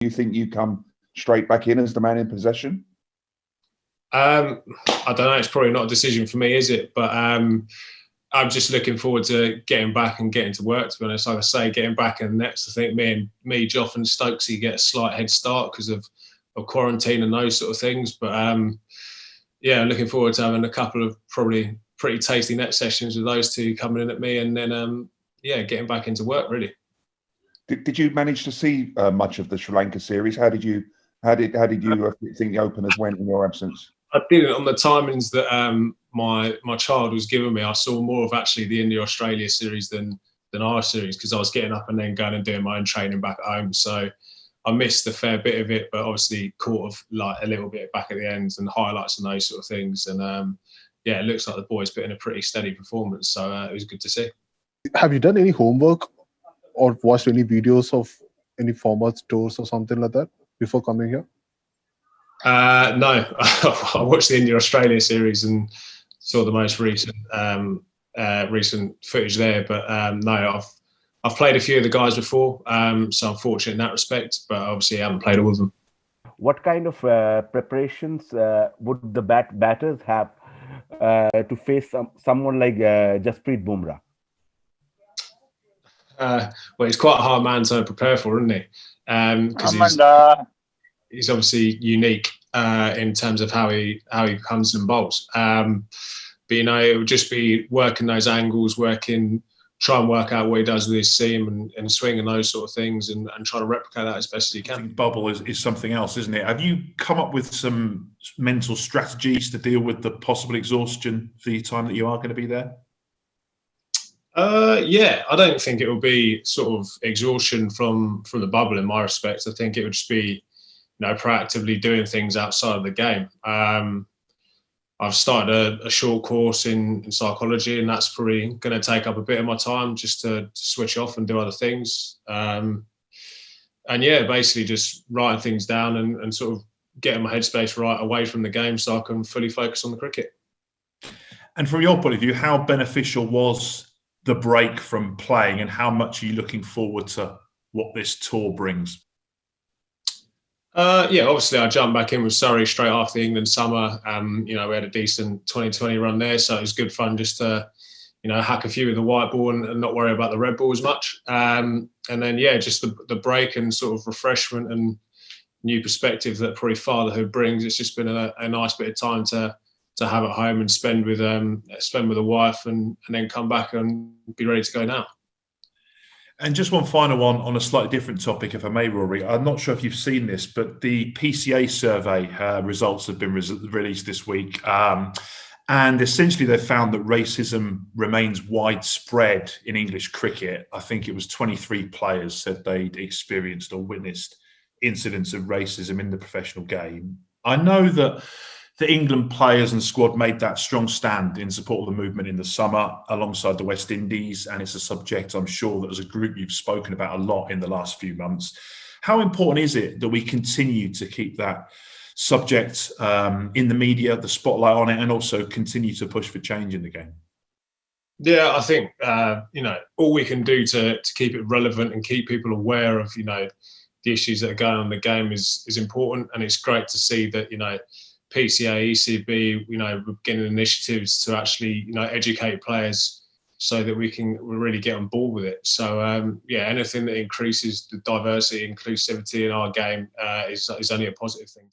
you think you come straight back in as the man in possession? I don't know. It's probably not a decision for me, is it? But I'm just looking forward to getting back and getting to work, to be honest. Like I say, getting back in the nets, I think me, Joff and Stokesy get a slight head start because of quarantine and those sort of things. But yeah, looking forward to having a couple of probably pretty tasty net sessions with those two coming in at me, and then yeah, getting back into work really. Did you manage to see much of the Sri Lanka series? How did you think the openers went in your absence? I didn't. On the timings that my child was giving me, I saw more of actually the India-Australia series than our series, because I was getting up and then going and doing my own training back at home. So I missed a fair bit of it, but obviously caught like a little bit back at the ends and highlights and those sort of things. And yeah, it looks like the boys put in a pretty steady performance. So it was good to see. Have you done any homework or watched any videos of any formats, tours or something like that before coming here? No, I watched the India-Australia series and saw the most recent footage there. But no, I've played a few of the guys before, so I'm fortunate in that respect. But obviously, I haven't played all of them. What kind of preparations would the batters have to face someone like Jasprit Bumrah? Well, he's quite a hard man to prepare for, isn't he? Because he's obviously unique in terms of how he comes and bowls. But you know, it would just be working those angles, try and work out what he does with his seam and swing and those sort of things, and try to replicate that as best as he can. I think bubble is something else, isn't it? Have you come up with some mental strategies to deal with the possible exhaustion for the time that you are going to be there? Yeah, I don't think it will be sort of exhaustion from the bubble in my respect. I think it would just be, you know, proactively doing things outside of the game. I've started a short course in psychology, and that's probably going to take up a bit of my time just to switch off and do other things. And yeah, basically just writing things down and sort of getting my headspace right away from the game so I can fully focus on the cricket. And from your point of view, how beneficial was the break from playing, and how much are you looking forward to what this tour brings? Yeah, obviously I jumped back in with Surrey straight after the England summer. You know, we had a decent 2020 run there, so it was good fun just to, you know, hack a few with the white ball and not worry about the red ball as much. And then, yeah, just the break and sort of refreshment and new perspective that probably fatherhood brings. It's just been a nice bit of time to have at home and spend with the wife, and then come back and be ready to go now. And just one final one on a slightly different topic, if I may, Rory. I'm not sure if you've seen this, but the PCA survey results have been released this week. And essentially they've found that racism remains widespread in English cricket. I think it was 23 players said they'd experienced or witnessed incidents of racism in the professional game. I know that the England players and squad made that strong stand in support of the movement in the summer alongside the West Indies, and it's a subject I'm sure that as a group you've spoken about a lot in the last few months. How important is it that we continue to keep that subject in the media, the spotlight on it, and also continue to push for change in the game? Yeah, I think you know, all we can do to keep it relevant and keep people aware of, you know, the issues that are going on in the game is important, and it's great to see that, you know, PCA, ECB, you know, we're getting initiatives to actually, you know, educate players so that we really get on board with it. So yeah, anything that increases the diversity, inclusivity in our game is only a positive thing.